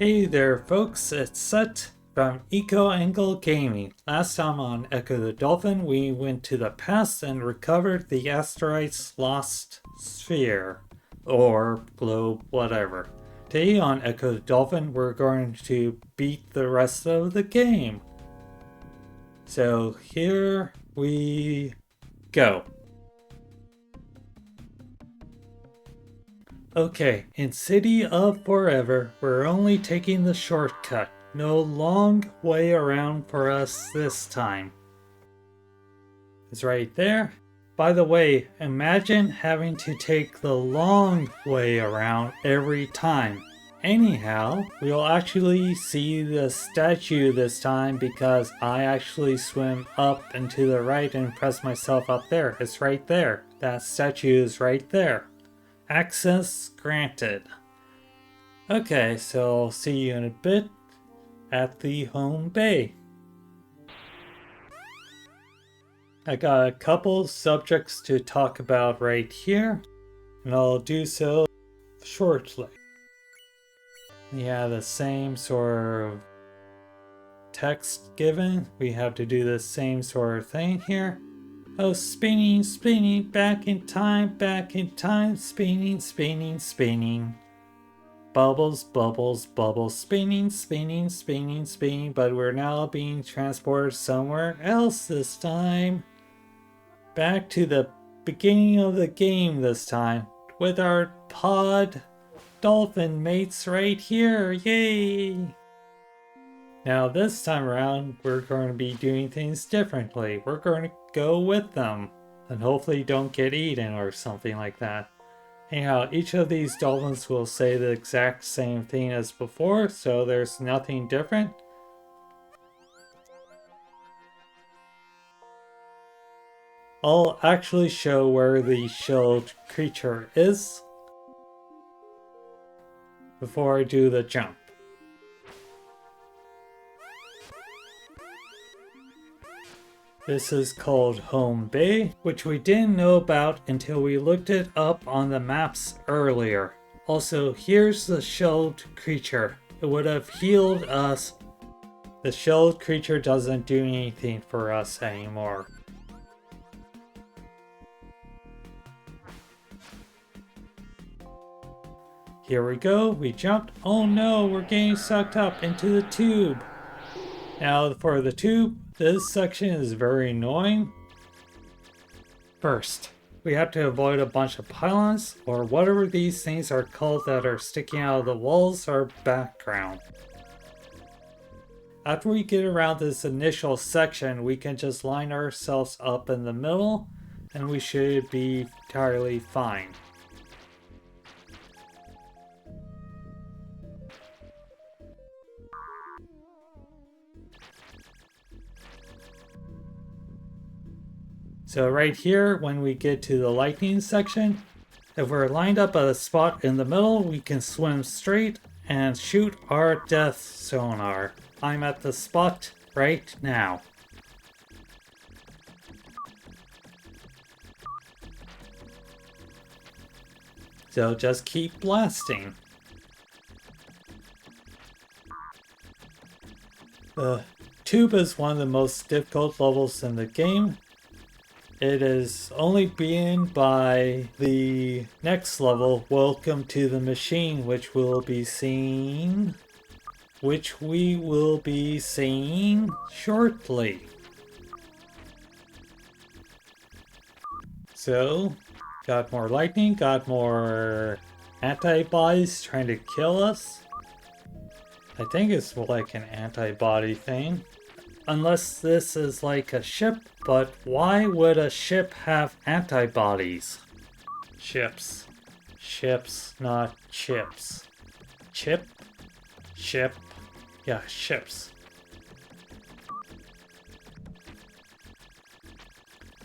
Hey there folks, it's Sut from Eco Angle Gaming. Last time on Ecco the Dolphin, we went to the past and recovered the asteroid's lost sphere, or globe, whatever. Today on Ecco the Dolphin, we're going to beat the rest of the game. So here we go. Okay, in City of Forever, we're only taking the shortcut. No long way around for us this time. It's right there. By the way, imagine having to take the long way around every time. Anyhow, we'll actually see the statue this time because I actually swim up and to the right and press myself up there. It's right there. That statue is right there. Access granted. Okay, so I'll see you in a bit at the home bay. I got a couple subjects to talk about right here, and I'll do so shortly. Yeah, the same sort of text given. We have to do the same sort of thing here. Oh, spinning, back in time, spinning, spinning. Bubbles, bubbles, bubbles, spinning, but we're now being transported somewhere else this time. Back to the beginning of the game this time, with our pod dolphin mates right here, yay! Now this time around, we're going to be doing things differently. We're going to go with them and hopefully don't get eaten or something like that. Anyhow, each of these dolphins will say the exact same thing as before, so there's nothing different. I'll actually show where the shelled creature is before I do the jump. This is called Home Bay, which we didn't know about until we looked it up on the maps earlier. Also, here's the shelled creature. It would have healed us. The shelled creature doesn't do anything for us anymore. Here we go, we jumped. Oh no, we're getting sucked up into the tube. Now for the tube, this section is very annoying. First, we have to avoid a bunch of pylons, or whatever these things are called that are sticking out of the walls or background. After we get around this initial section, we can just line ourselves up in the middle, and we should be entirely fine. So right here, when we get to the lightning section, if we're lined up at a spot in the middle, we can swim straight and shoot our death sonar. I'm at the spot right now. So just keep blasting. The tube is one of the most difficult levels in the game. It is only beaten by the next level, Welcome to the Machine, which we will be seeing shortly. So, got more lightning, got more antibodies trying to kill us. I think it's like an antibody thing. Unless this is like a ship, but why would a ship have antibodies? Ships. Ships, not chips. Chip? Ship. Yeah, ships.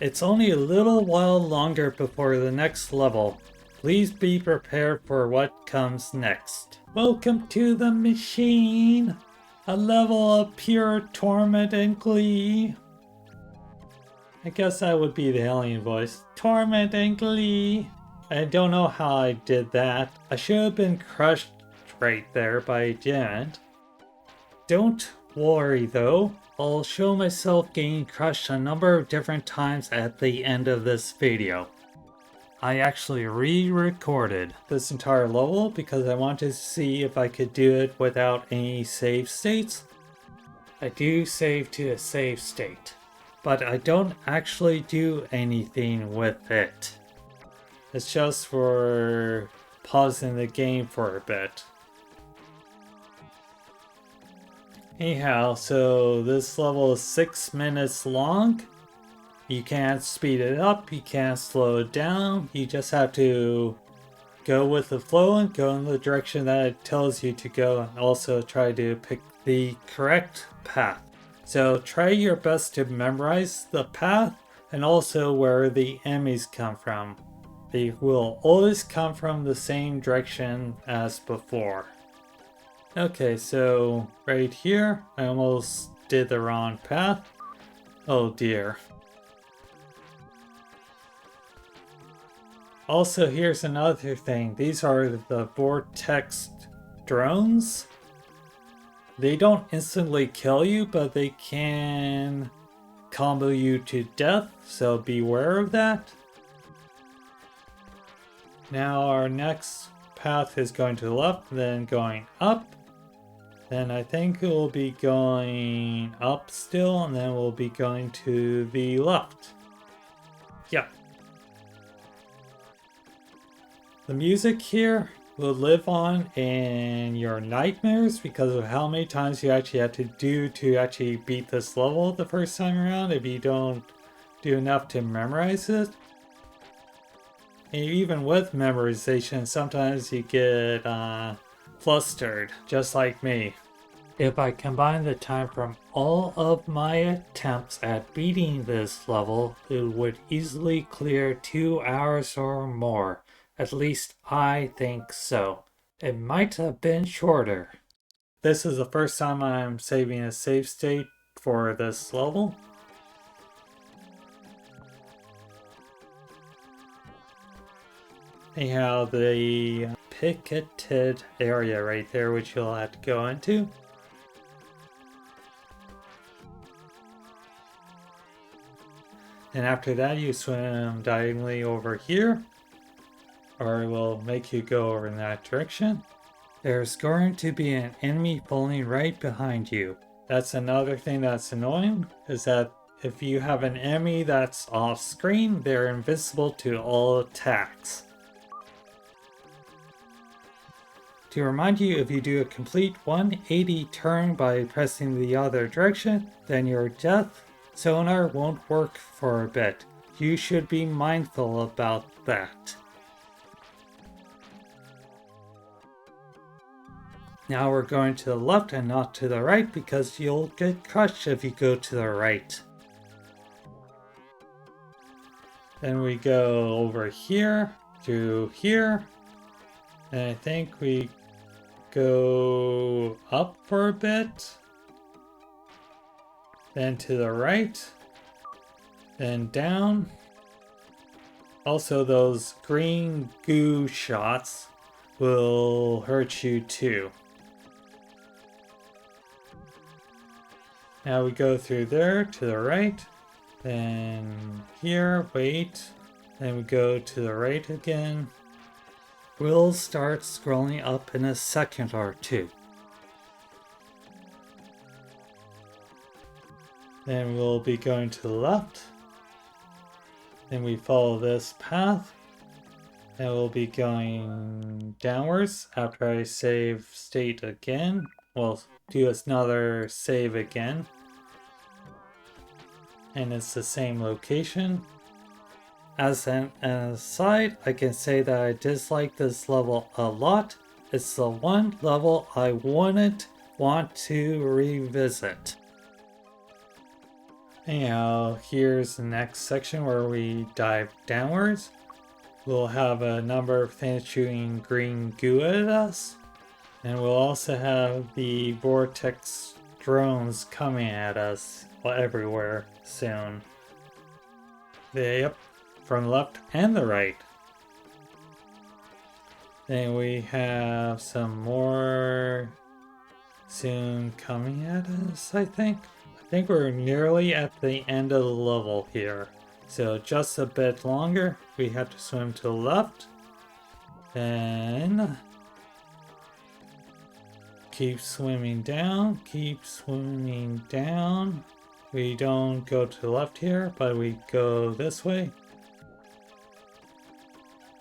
It's only a little while longer before the next level. Please be prepared for what comes next. Welcome to the machine! A level of pure torment and glee. I guess that would be the alien voice. Torment and glee. I don't know how I did that. I should have been crushed right there, but I didn't. Don't worry though, I'll show myself getting crushed a number of different times at the end of this video. I actually re-recorded this entire level because I wanted to see if I could do it without any save states. I do save to a save state, but I don't actually do anything with it. It's just for pausing the game for a bit. Anyhow, so this level is 6 minutes long. You can't speed it up, you can't slow it down, you just have to go with the flow and go in the direction that it tells you to go, and also try to pick the correct path. So try your best to memorize the path and also where the enemies come from. They will always come from the same direction as before. Okay, so right here, I almost did the wrong path. Oh dear. Also, here's another thing. These are the Vortex drones. They don't instantly kill you, but they can combo you to death, so beware of that. Now our next path is going to the left, then going up. Then I think it will be going up still, and then we'll be going to the left. Yeah. The music here will live on in your nightmares because of how many times you actually have to do to actually beat this level the first time around if you don't do enough to memorize it. And even with memorization, sometimes you get flustered, just like me. If I combine the time from all of my attempts at beating this level, it would easily clear 2 hours or more. At least I think so. It might have been shorter. This is the first time I'm saving a save state for this level. Anyhow, the picketed area right there, which you'll have to go into. And after that, you swim diagonally over here, or it will make you go over in that direction. There's going to be an enemy falling right behind you. That's another thing that's annoying, is that if you have an enemy that's off screen, they're invincible to all attacks. To remind you, if you do a complete 180 turn by pressing the other direction, then your death sonar won't work for a bit. You should be mindful about that. Now we're going to the left and not to the right because you'll get crushed if you go to the right. Then we go over here to here. And I think we go up for a bit. Then to the right. Then down. Also, those green goo shots will hurt you too. Now we go through there to the right, then here, wait, then we go to the right again. We'll start scrolling up in a second or two. Then we'll be going to the left. Then we follow this path. And we'll be going downwards after I save state again. We'll do another save again. And it's the same location. As an aside, I can say that I dislike this level a lot. It's the one level I wouldn't want to revisit. Anyhow, here's the next section where we dive downwards. We'll have a number of things shooting green goo at us. And we'll also have the Vortex drones coming at us everywhere soon. Yep, from the left and the right. Then we have some more soon coming at us, I think. I think we're nearly at the end of the level here. So just a bit longer. We have to swim to the left. Then keep swimming down, keep swimming down. We don't go to the left here, but we go this way.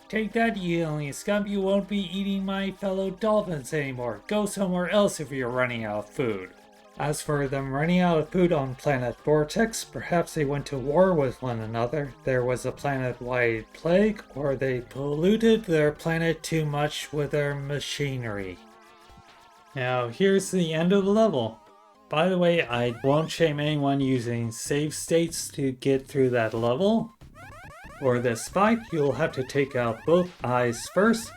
Take that, you alien scum. You won't be eating my fellow dolphins anymore. Go somewhere else if you're running out of food. As for them running out of food on planet Vortex, perhaps they went to war with one another, there was a planet-wide plague, or they polluted their planet too much with their machinery. Now here's the end of the level. By the way, I won't shame anyone using save states to get through that level. For this fight, you'll have to take out both eyes first.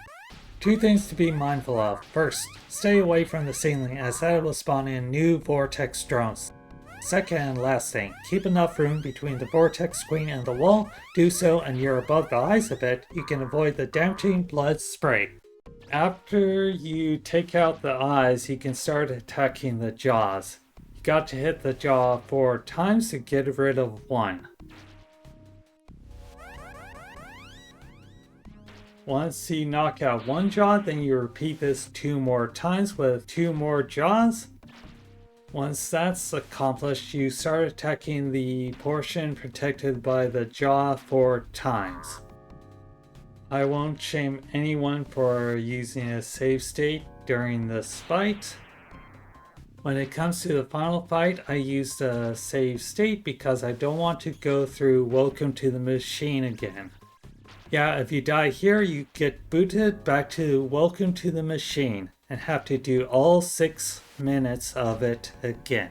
Two things to be mindful of. First, stay away from the ceiling as that will spawn in new Vortex drones. Second and last thing, keep enough room between the Vortex Queen and the wall. Do so and you're above the eyes a bit, you can avoid the damaging blood spray. After you take out the eyes, you can start attacking the jaws. You got to hit the jaw 4 times to get rid of one. Once you knock out one jaw, then you repeat this 2 more times with 2 more jaws. Once that's accomplished, you start attacking the portion protected by the jaw 4 times. I won't shame anyone for using a save state during this fight. When it comes to the final fight, I used a save state because I don't want to go through Welcome to the Machine again. Yeah, if you die here, you get booted back to Welcome to the Machine and have to do all 6 minutes of it again.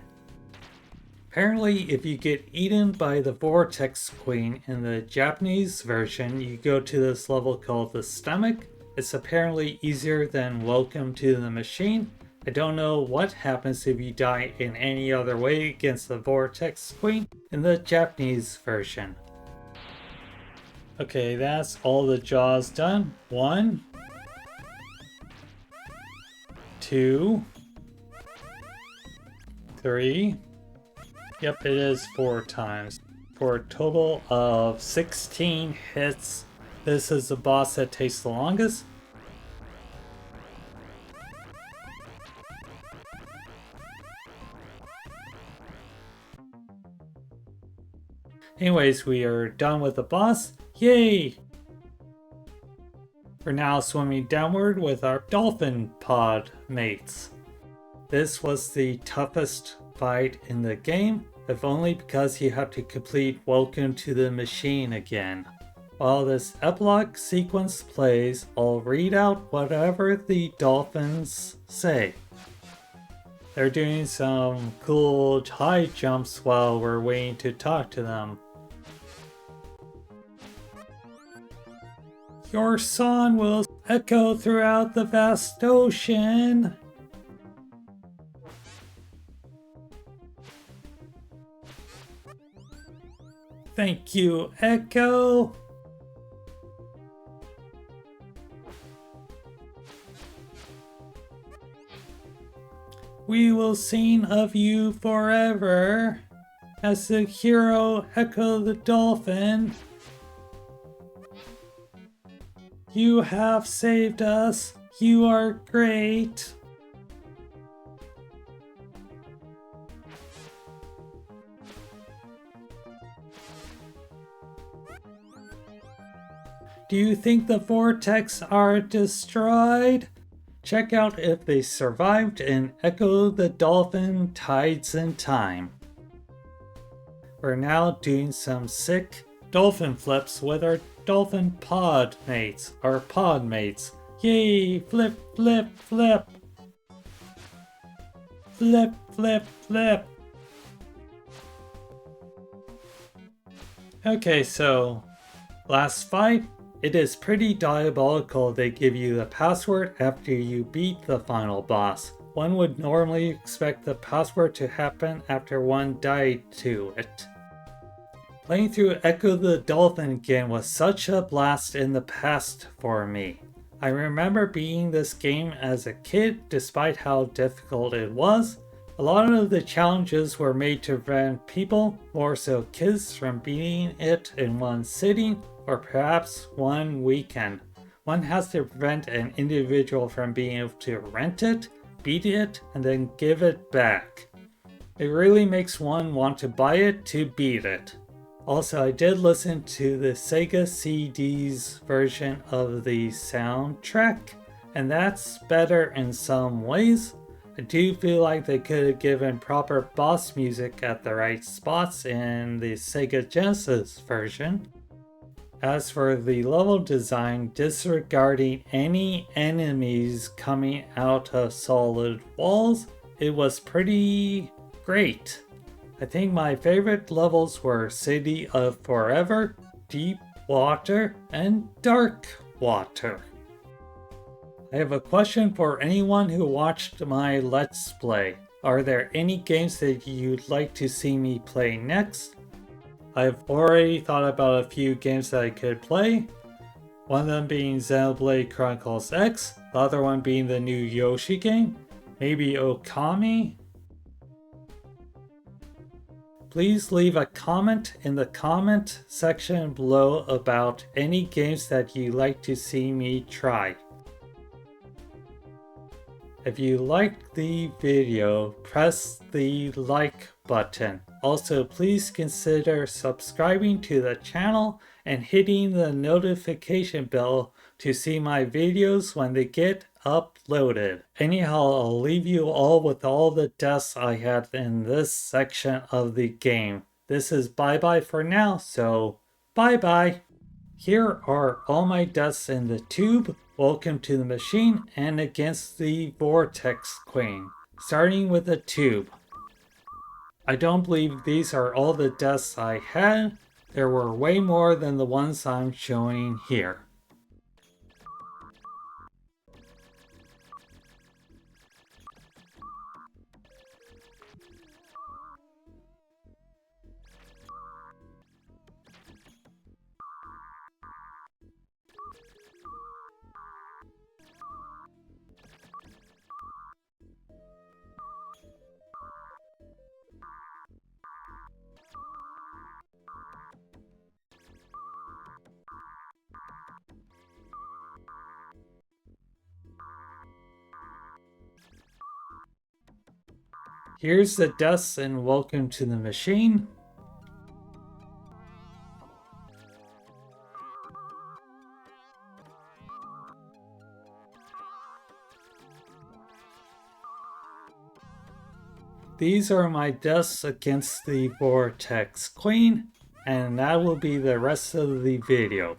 Apparently, if you get eaten by the Vortex Queen in the Japanese version, you go to this level called the Stomach. It's apparently easier than Welcome to the Machine. I don't know what happens if you die in any other way against the Vortex Queen in the Japanese version. Okay, that's all the jaws done. 1, 2, 3. Yep, it is 4 times. For a total of 16 hits. This is the boss that takes the longest. Anyways, we are done with the boss. Yay! We're now swimming downward with our dolphin pod mates. This was the toughest fight in the game, if only because you have to complete Welcome to the Machine again. While this epilogue sequence plays, I'll read out whatever the dolphins say. They're doing some cool high jumps while we're waiting to talk to them. Your song will echo throughout the vast ocean. Thank you, Echo. We will sing of you forever as the hero Ecco the Dolphin. You have saved us. You are great. Do you think the Vortex are destroyed? Check out if they survived in Ecco the Dolphin Tides in Time. We're now doing some sick dolphin flips with our dolphin pod mates, our pod mates. Yay! Flip, flip, flip! Flip, flip, flip! Okay, so last fight. It is pretty diabolical they give you the password after you beat the final boss. One would normally expect the password to happen after one died to it. Playing through Ecco the Dolphin again was such a blast in the past for me. I remember beating this game as a kid despite how difficult it was. A lot of the challenges were made to prevent people, more so kids, from beating it in one sitting or perhaps one weekend. One has to prevent an individual from being able to rent it, beat it, and then give it back. It really makes one want to buy it to beat it. Also, I did listen to the Sega CD's version of the soundtrack, and that's better in some ways. I do feel like they could have given proper boss music at the right spots in the Sega Genesis version. As for the level design, disregarding any enemies coming out of solid walls, it was pretty great. I think my favorite levels were City of Forever, Deep Water, and Dark Water. I have a question for anyone who watched my Let's Play. Are there any games that you'd like to see me play next? I've already thought about a few games that I could play. One of them being Xenoblade Chronicles X, the other one being the new Yoshi game, maybe Okami. Please leave a comment in the comment section below about any games that you'd like to see me try. If you liked the video, press the like button. Also, please consider subscribing to the channel and hitting the notification bell to see my videos when they get uploaded. Anyhow, I'll leave you all with all the deaths I had in this section of the game. This is bye-bye for now, so bye-bye. Here are all my deaths in the tube, Welcome to the Machine, and against the Vortex Queen, starting with the tube. I don't believe these are all the deaths I had. There were way more than the ones I'm showing here. Here's the deaths in Welcome to the Machine. These are my deaths against the Vortex Queen, and that will be the rest of the video.